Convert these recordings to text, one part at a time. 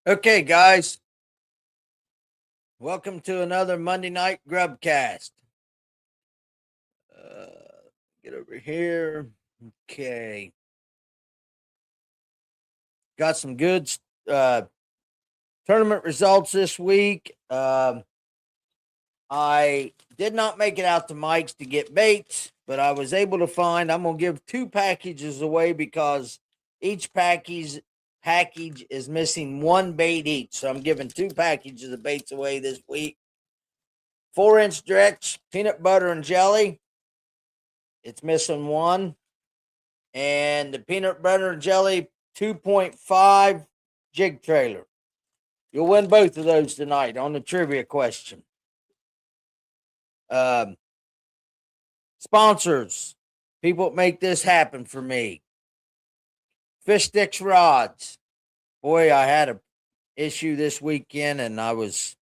Okay, guys, welcome to another Monday night Grubb Cast. Get over here. Okay, got some good uh, tournament results this week. I did not make it out to Mike's to get baits, but I was able to find. I'm gonna give two packages away because each package is missing one bait each. So I'm giving two packages of baits away this week. 4-inch Drex peanut butter and jelly. It's missing one. And the peanut butter and jelly 2.5 jig trailer. You'll win both of those tonight on the trivia question. Um, Sponsors, people that make this happen for me. Fish Sticks Rods. Boy, I had a issue this weekend and I was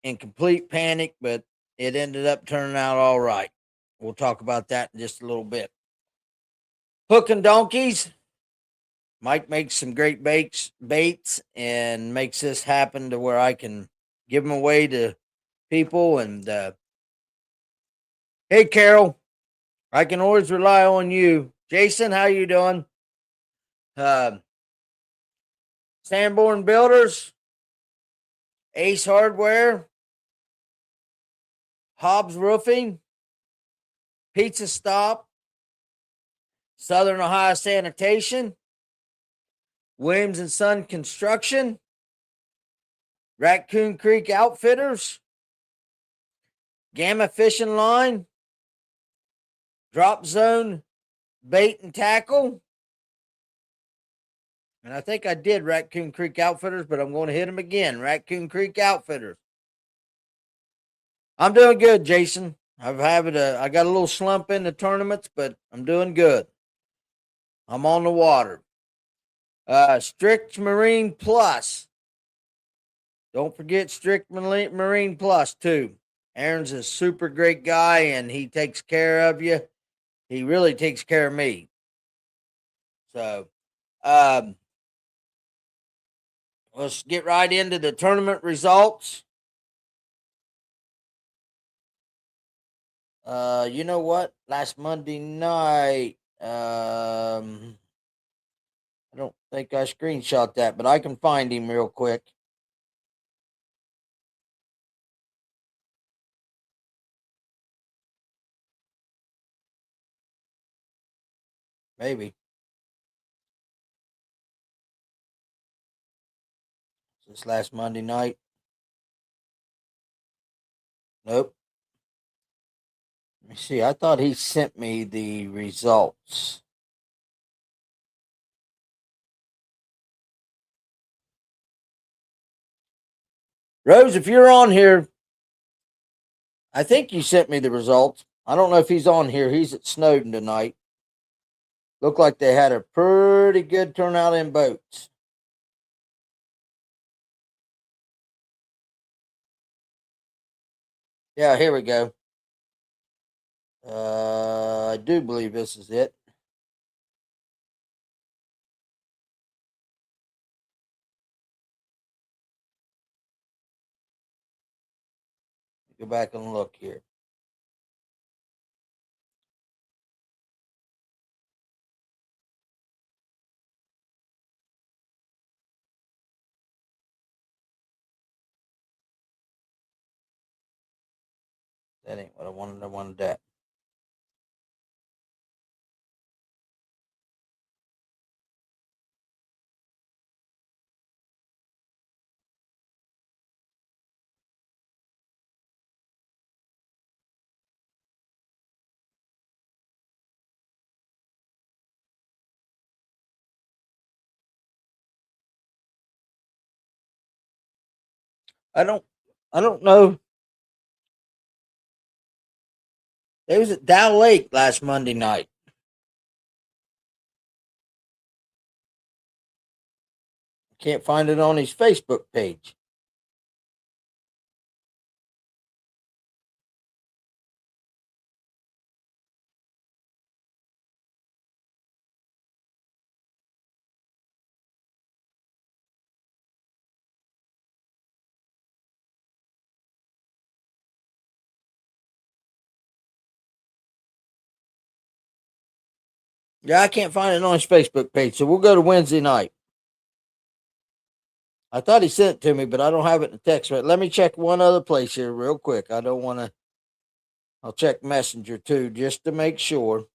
in complete panic, but it ended up turning out all right. We'll talk about that in just a little bit. Hook and Donkeys. Mike makes some great baits and makes this happen to where I can give them away to people. And hey, Carol, I can always rely on you. Jason, how you doing? Uh, Sanborn Builders, Ace Hardware, Hobbs Roofing, Pizza Stop, Southern Ohio Sanitation, Williams and Son Construction, Raccoon Creek Outfitters, Gamma Fishing Line, Drop Zone Bait and Tackle. And I think I did Raccoon Creek Outfitters, but I'm going to hit them again. Raccoon Creek Outfitters. I'm doing good, Jason. I got a little slump in the tournaments, but I'm doing good. I'm on the water. Strict Marine Plus. Don't forget Strict Marine Plus too. Aaron's a super great guy, and he takes care of you. He really takes care of me. So, um, let's get right into the tournament results. You know what? Last Monday night, I don't think I screenshot that, but I can find him real quick. Maybe. This last Monday night. Nope. Let me see. I thought he sent me the results. Rose, if you're on here, I think you sent me the results. I don't know if he's on here. He's at Snowden tonight. Looked like they had a pretty good turnout in boats. Yeah, here we go. I do believe this is it. Go back and look here. That ain't what I wanted. I wanted that. I don't I don't know. It was at Dow Lake last Monday night. Can't find it on his Facebook page. Yeah, I can't find it on his Facebook page, so we'll go to Wednesday night. I thought he sent it to me, but I don't have it in the text. Right, let me check one other place here real quick. I don't want to. I'll check Messenger too, just to make sure.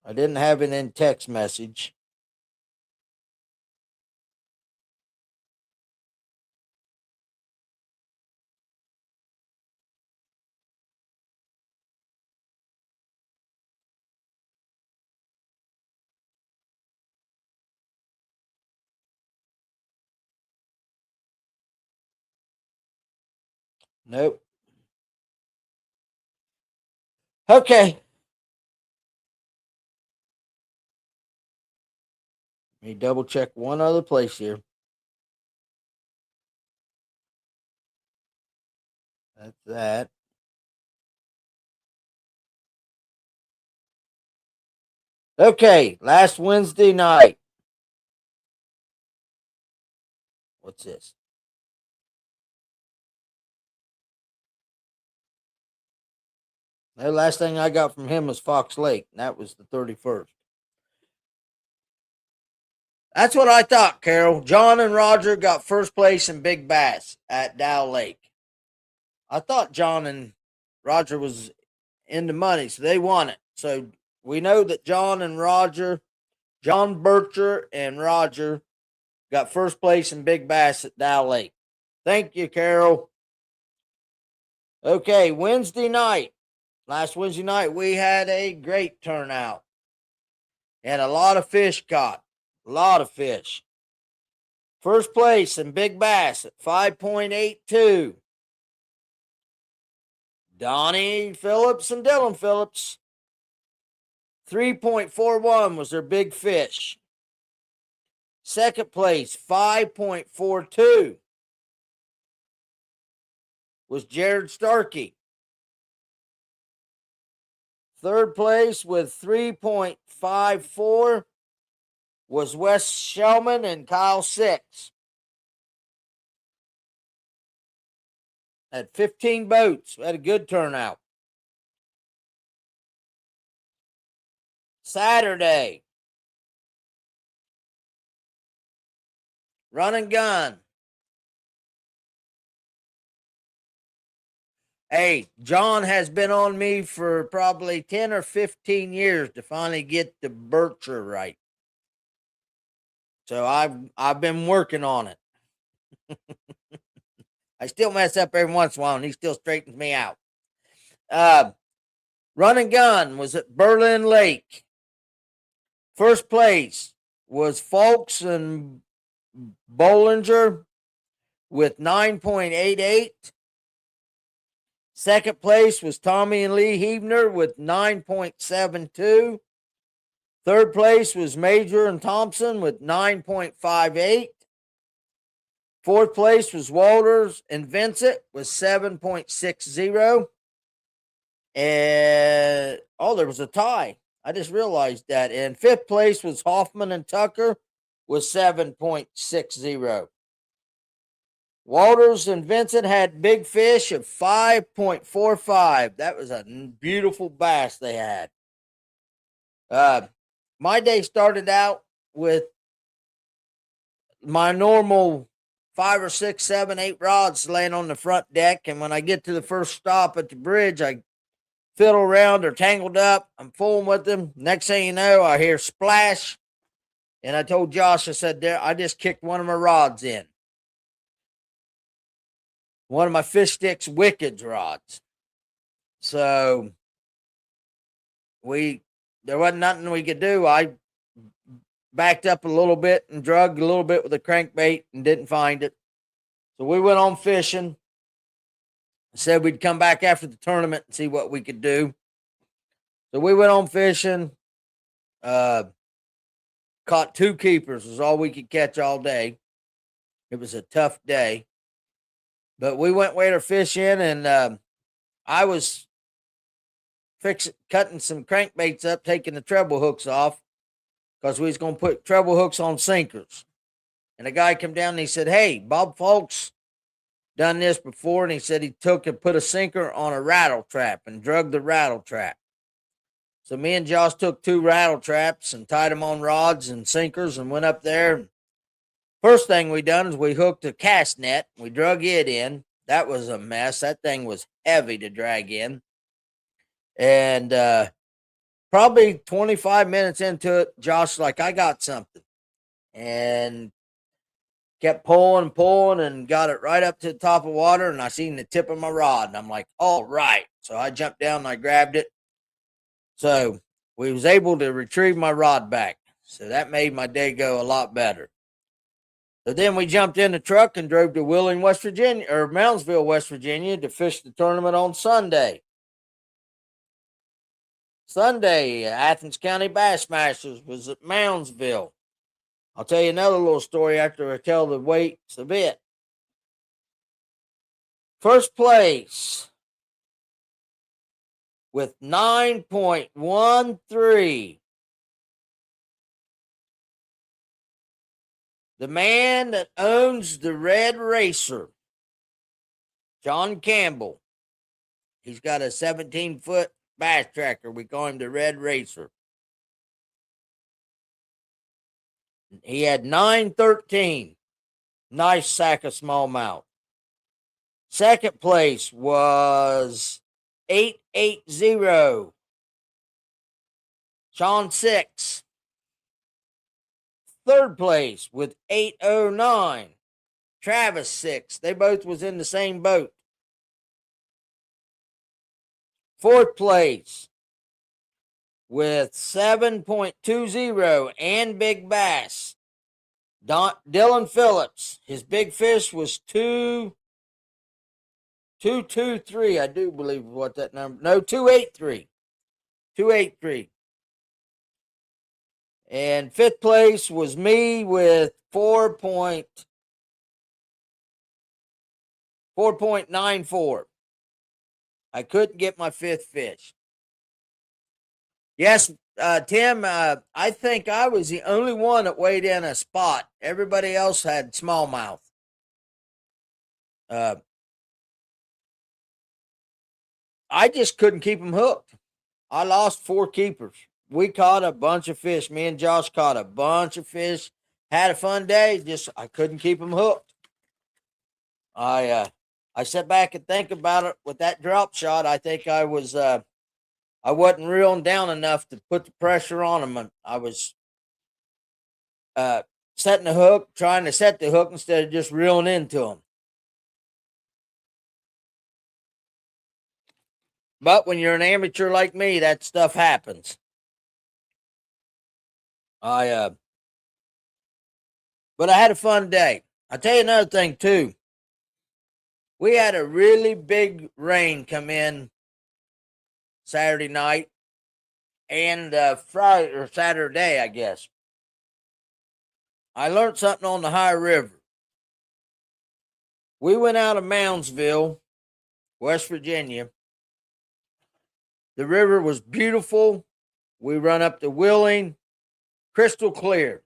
I didn't have it in text message. Nope. Okay. Let me double check one other place here. That's that. Okay, last Wednesday night. What's this? The last thing I got from him was Fox Lake, and that was the 31st. That's what I thought, Carol. John and Roger got first place in Big Bass at Dow Lake. I thought John and Roger was in the money, so they won it. So we know that John and Roger, John Bircher and Roger got first place in Big Bass at Dow Lake. Thank you, Carol. Okay, Wednesday night. Last Wednesday night, we had a great turnout and a lot of fish caught. A lot of fish. First place in Big Bass at 5.82. Donnie Phillips and Dylan Phillips. 3.41 was their big fish. Second place, 5.42, was Jared Starkey. Third place with 3.54 was Wes Shellman and Kyle Six. Had 15 boats. We had a good turnout. Saturday, run and gun. Hey, John has been on me for probably 10 or 15 years to finally get the Bircher right. So I've been working on it. I still mess up every once in a while, and he still straightens me out. Run and gun was at Berlin Lake. First place was Folks and Bollinger with 9.88. Second place was Tommy and Lee Hebner with 9.72. Third place was Major and Thompson with 9.58. Fourth place was Walters and Vincent with 7.60. And there was a tie. I just realized that. And fifth place was Hoffman and Tucker with 7.60. Walters and Vincent had big fish of 5.45. That was a beautiful bass they had. My day started out with my normal 5 or 6, 7, 8 rods laying on the front deck. And when I get to the first stop at the bridge, I fiddle around. They're tangled up. I'm fooling with them. Next thing you know, I hear splash. And I told Josh, I said, there, I just kicked one of my rods in. One of my Fish Sticks Wicked's rods. So there wasn't nothing we could do. I backed up a little bit and drugged a little bit with a crankbait and didn't find it. So we went on fishing. Said we'd come back after the tournament and see what we could do. So we went on fishing. Caught 2 keepers. Was all we could catch all day. It was a tough day. But we went way to fish in, and I was cutting some crankbaits up, taking the treble hooks off, because we was going to put treble hooks on sinkers. And a guy came down and he said, hey, Bob Folks done this before, and he said he took and put a sinker on a rattle trap and drug the rattle trap. So me and Josh took 2 rattle traps and tied them on rods and sinkers and went up there. First thing we done is we hooked a cast net. We drug it in. That was a mess. That thing was heavy to drag in. And probably 25 minutes into it, Josh like, I got something. And kept pulling and got it right up to the top of water. And I seen the tip of my rod. And I'm like, all right. So I jumped down and I grabbed it. So we was able to retrieve my rod back. So that made my day go a lot better. So then we jumped in the truck and drove to Wheeling, West Virginia, or Moundsville, West Virginia, to fish the tournament on Sunday. Sunday, Athens County Bassmasters was at Moundsville. I'll tell you another little story after I tell the weights a bit. First place with 9.13. The man that owns the Red Racer, John Campbell. He's got a 17-foot bass tracker. We call him the Red Racer. He had 913. Nice sack of smallmouth. Second place was 880. Sean Six. Third place with 809. Travis Six. They both was in the same boat. Fourth place with 7.20 and big bass, Dylan Phillips. His big fish was 223, I do believe what that number. No, 283. 283. And fifth place was me with 4.94. I couldn't get my fifth fish. Yes, Tim, I think I was the only one that weighed in a spot. Everybody else had smallmouth. I just couldn't keep them hooked. I lost 4 keepers. We caught a bunch of fish. Me and Josh caught a bunch of fish. Had a fun day. Just I couldn't keep them hooked. I sat back and think about it with that drop shot. I think I wasn't reeling down enough to put the pressure on them. I was setting the hook, trying to set the hook instead of just reeling into them. But when you're an amateur like me, that stuff happens. But I had a fun day. I'll tell you another thing too. We had a really big rain come in Saturday night and Friday or Saturday, I guess. I learned something on the high river. We went out of Moundsville, West Virginia. The river was beautiful. We run up to Wheeling, crystal clear.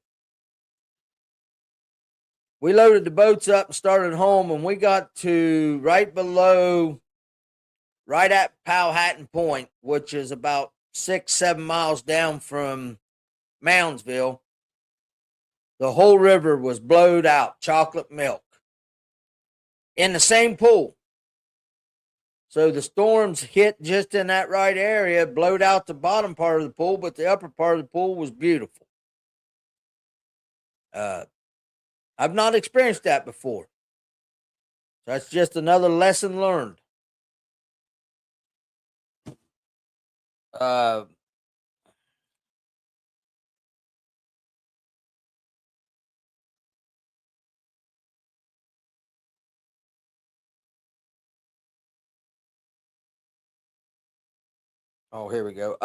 We loaded the boats up and started home, and we got to right at Powhatan Point, which is about 6-7 miles down from Moundsville. The whole river was blowed out, chocolate milk, in the same pool. So the storms hit just in that right area, blowed out the bottom part of the pool, but the upper part of the pool was beautiful. I've not experienced that before. That's just another lesson learned. Oh, here we go.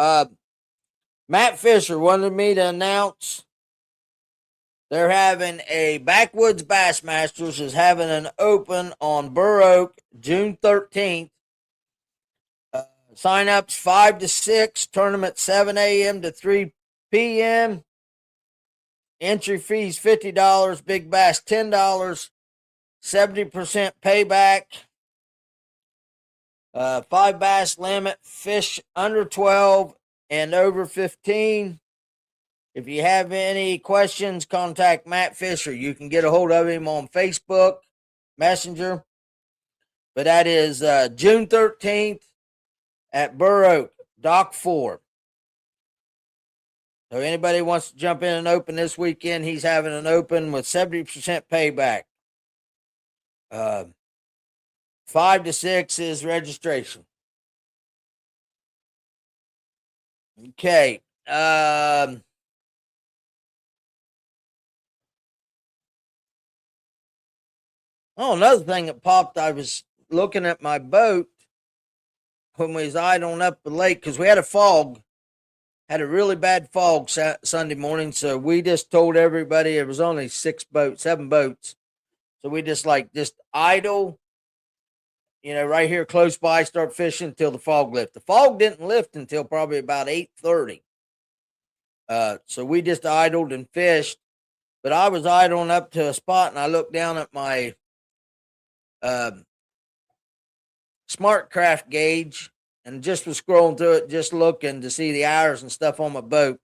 Matt Fisher wanted me to announce they're having a Backwoods Bassmasters is having an open on Burr Oak June 13th. Sign-ups 5 to 6, tournament 7 a.m. to 3 p.m. Entry fees $50, big bass $10, 70% payback. 5 bass limit, fish under 12, and over 15. If you have any questions, contact Matt Fisher. You can get a hold of him on Facebook Messenger. But that is June 13th at Burr Oak, Dock 4. So anybody wants to jump in and open this weekend, he's having an open with 70% payback. 5 to 6 is registration. Okay. Another thing that popped, I was looking at my boat when we was idling up the lake because we had a really bad fog Sunday morning. So we just told everybody it was only 7 boats. So we just idle, right here close by, start fishing until the fog lifted. The fog didn't lift until probably about 8:30. So we just idled and fished. But I was idling up to a spot and I looked down at my smart craft gauge and just was scrolling through it, just looking to see the hours and stuff on my boat.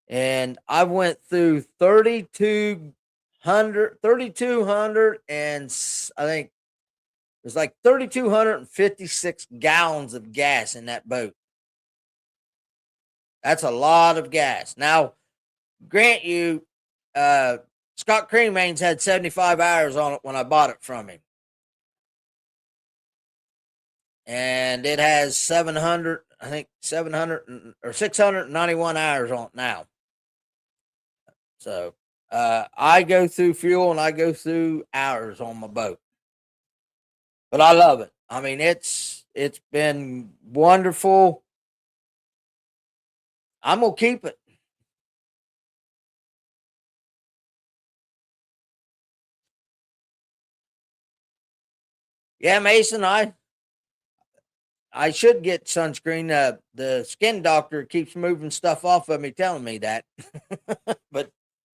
And I went through 3,200, and I think it was like 3,256 gallons of gas in that boat. That's a lot of gas. Now, grant you, Scott Cremains had 75 hours on it when I bought it from him. And it has 700 or 691 hours on it now. So I go through fuel and I go through hours on my boat. But I love it. I mean, it's been wonderful. I'm going to keep it. Yeah, Mason, I should get sunscreen. The skin doctor keeps moving stuff off of me, telling me that. But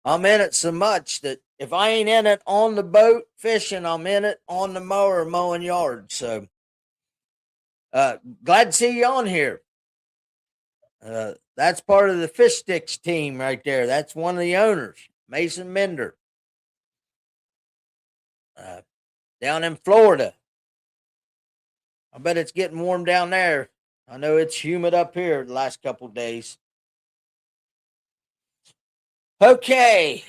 I'm in it so much that if I ain't in it on the boat fishing, I'm in it on the mower mowing yards. So glad to see you on here. That's part of the Fish Sticks team right there. That's one of the owners, Mason Mender, down in Florida. I bet it's getting warm down there. I know it's humid up here the last couple days. Okay,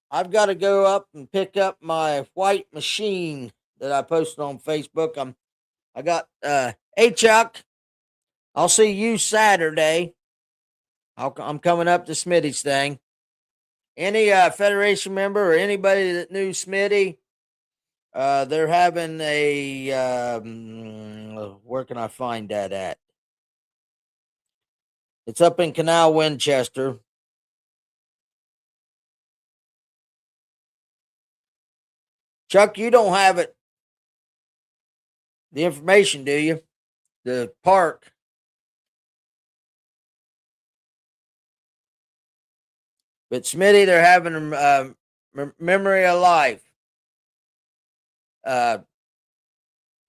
I've got to go up and pick up my white machine that I posted on Facebook. I got hey Chuck, I'll see you Saturday. I'm coming up to Smitty's thing. Any Federation member or anybody that knew Smitty, they're having a where can I find that at? It's up in Canal Winchester. Chuck, you don't have it. The information, do you? The park. But Smitty, they're having Memory of Life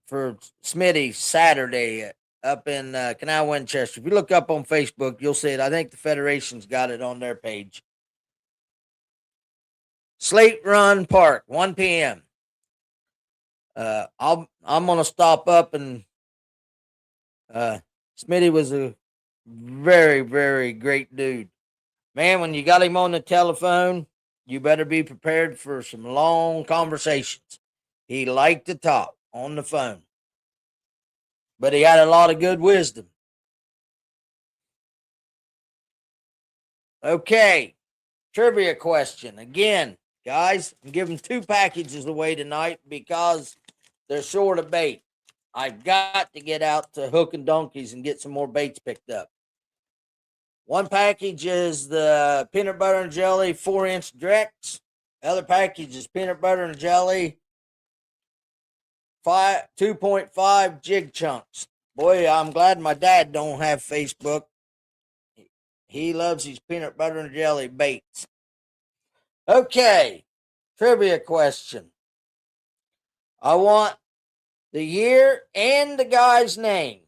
for Smitty Saturday up in Canal Winchester. If you look up on Facebook, you'll see it. I think the Federation's got it on their page. Slate Run Park, 1 p.m. I'm gonna stop up and Smitty was a very, very great dude. Man, when you got him on the telephone, you better be prepared for some long conversations. He liked to talk on the phone, but he had a lot of good wisdom. Okay, trivia question. Again, guys, I'm giving 2 packages away tonight because they're short of bait. I've got to get out to Hook and Donkeys and get some more baits picked up. 1 package is the peanut butter and jelly 4-inch Drex. The other package is peanut butter and jelly 2.5 jig chunks. Boy, I'm glad my dad don't have Facebook. He loves his peanut butter and jelly baits. Okay, trivia question. I want the year and the guy's name.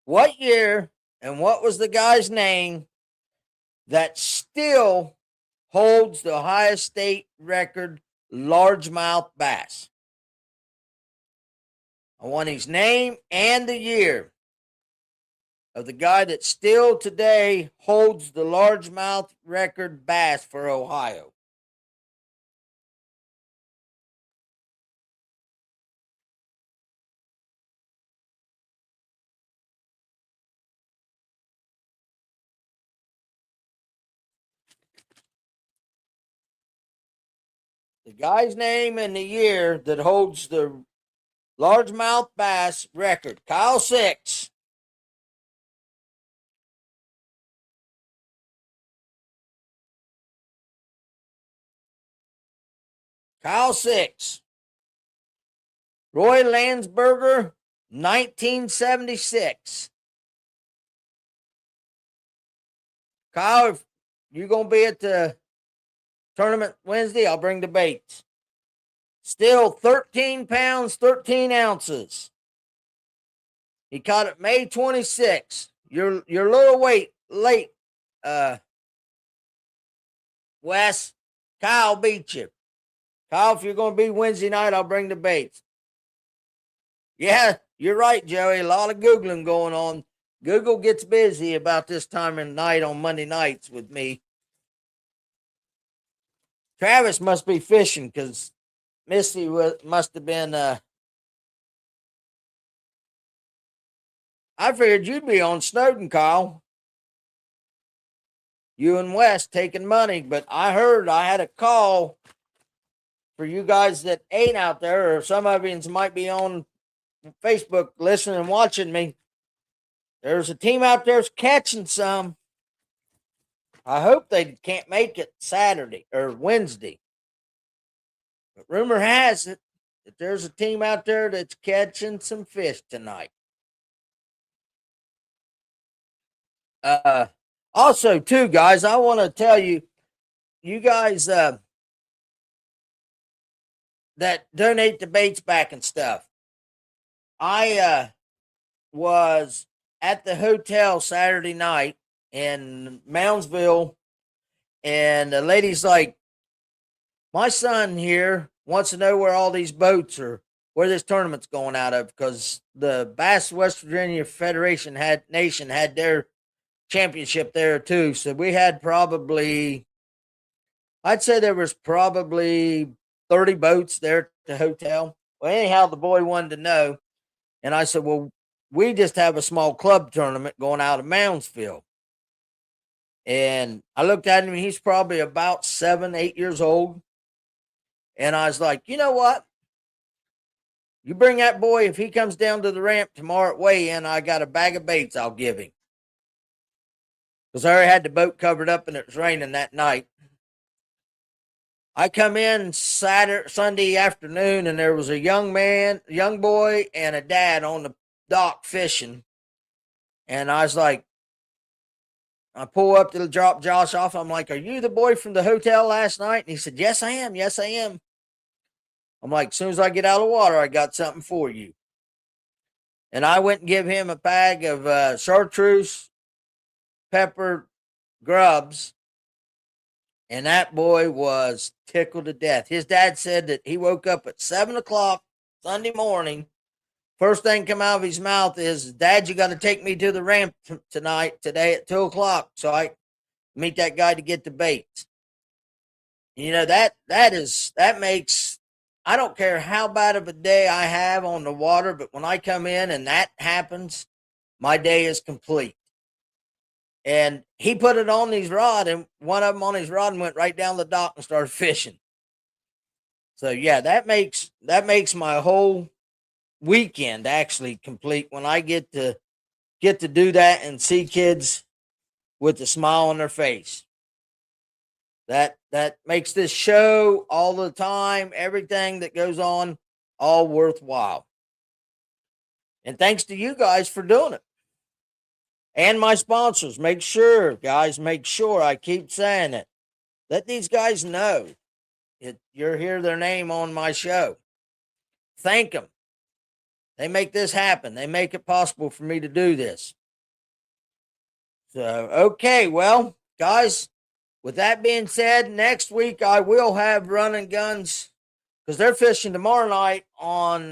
What year and what was the guy's name that still holds the Ohio State record largemouth bass? I want his name and the year of the guy that still today holds the largemouth record bass for Ohio. The guy's name and the year that holds the largemouth bass record. Kyle Six. Kyle Six. Roy Landsberger, 1976. Kyle, if you're going to be at the tournament Wednesday, I'll bring the baits. Still 13 pounds, 13 ounces. He caught it May 26th. You're a little late, Wes. Kyle beat you. Kyle, if you're going to be Wednesday night, I'll bring the baits. Yeah, you're right, Joey. A lot of Googling going on. Google gets busy about this time of night on Monday nights with me. Travis must be fishing because Misty must have been. I figured you'd be on Snowden, Kyle. You and Wes taking money, but I heard I had a call for you guys that ain't out there, or some of you might be on Facebook listening and watching me. There's a team out there's catching some. I hope they can't make it Saturday or Wednesday. But rumor has it that there's a team out there that's catching some fish tonight. Also, too, guys, I want to tell you, you guys that donate the baits back and stuff. I was at the hotel Saturday night in Moundsville, and the lady's like, my son here wants to know where all these boats are, where this tournament's going out of, because the Bass West Virginia Federation had their championship there too. So we had probably, I'd say there was probably 30 boats there at the hotel. Well, anyhow, the boy wanted to know. And I said, well, we just have a small club tournament going out of Moundsville. And I looked at him, he's probably about 7, 8 years old. And I was like, you know what? You bring that boy, if he comes down to the ramp tomorrow at weigh-in, I got a bag of baits I'll give him. Because I already had the boat covered up and it was raining that night. I come in Sunday afternoon, and there was a young boy, and a dad on the dock fishing. And I was like, I pull up to drop Josh off. I'm like, are you the boy from the hotel last night? And he said, yes, I am. Yes, I am. I'm like, as soon as I get out of the water, I got something for you. And I went and give him a bag of chartreuse pepper grubs. And that boy was tickled to death. His dad said that he woke up at 7 o'clock Sunday morning. First thing come out of his mouth is, Dad, you got to take me to the ramp today at 2 o'clock, so I meet that guy to get the baits. You know, that makes, I don't care how bad of a day I have on the water, but when I come in and that happens, my day is complete. And he put it on his rod, and one of them on his rod, and went right down the dock and started fishing. So yeah, that makes my whole weekend actually complete when I get to do that and see kids with a smile on their face. That makes this show all the time, everything that goes on, all worthwhile. And thanks to you guys for doing it. And my sponsors. Make sure, guys, I keep saying it. Let these guys know you're hear their name on my show. Thank them. They make this happen. They make it possible for me to do this. So, okay, well, guys, with that being said, next week I will have Run and Guns because they're fishing tomorrow night on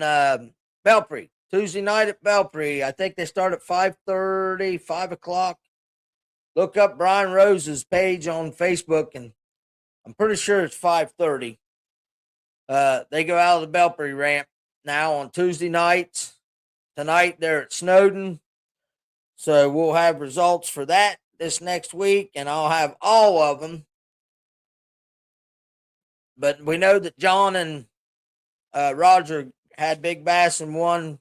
Belpre. Tuesday night at Belpre. I think they start at 5:30, 5 o'clock. Look up Brian Rose's page on Facebook, and I'm pretty sure it's 5:30. They go out of the Belpre ramp now on Tuesday nights. Tonight they're at Snowden. So we'll have results for that this next week, and I'll have all of them. But we know that John and Roger had big bass and won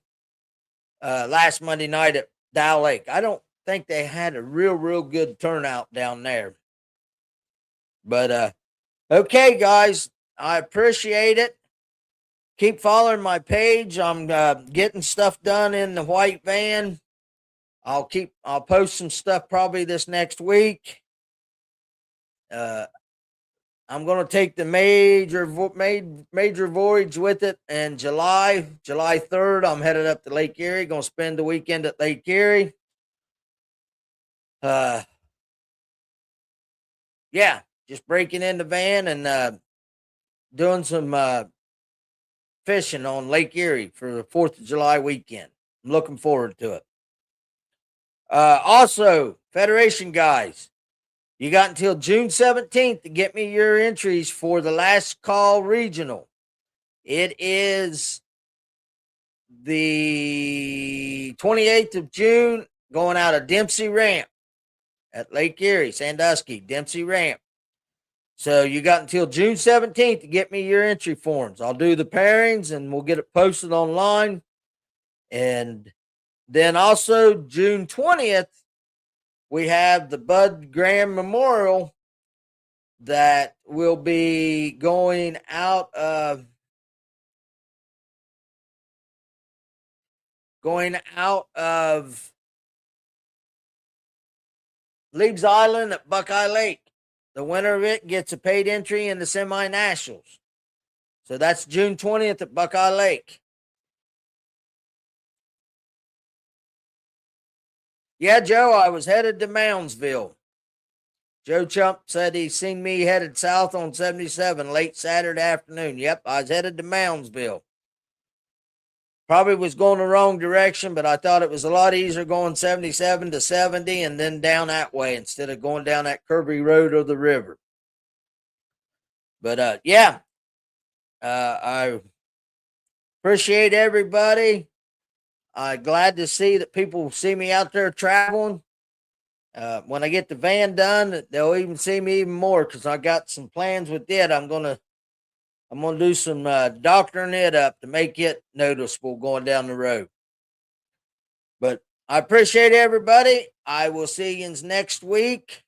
last Monday night at Dow Lake. I don't think they had a real good turnout down there. But okay, guys, I appreciate it. Keep following my page. I'm getting stuff done in the white van. I'll post some stuff probably this next week. I'm going to take the major voyage with it in July 3rd. I'm headed up to Lake Erie. Going to spend the weekend at Lake Erie. Yeah, just breaking in the van and doing some fishing on Lake Erie for the 4th of July weekend. I'm looking forward to it. Also, Federation guys, you got until June 17th to get me your entries for the last call regional. It is the 28th of June, going out of Dempsey Ramp at Lake Erie, Sandusky, Dempsey Ramp. So you got until June 17th to get me your entry forms. I'll do the pairings and we'll get it posted online. And then also June 20th, we have the Bud Graham Memorial that will be going out of Leagues Island at Buckeye Lake. The winner of it gets a paid entry in the semi-nationals. So that's June 20th at Buckeye Lake. Yeah, Joe, I was headed to Moundsville. Joe Chump said he seen me headed south on 77 late Saturday afternoon. Yep, I was headed to Moundsville. Probably was going the wrong direction, but I thought it was a lot easier going 77 to 70 and then down that way instead of going down that Kirby Road or the river. But yeah, I appreciate everybody. I'm glad to see that people see me out there traveling. When I get the van done, they'll even see me even more because I got some plans with it. I'm gonna do some doctoring it up to make it noticeable going down the road. But I appreciate everybody. I will see you next week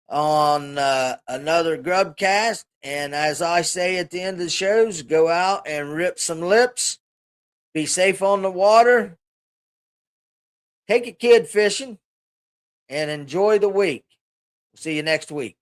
on another Grubb Cast. And as I say at the end of the shows, go out and rip some lips. Be safe on the water. Take a kid fishing and enjoy the week. See you next week.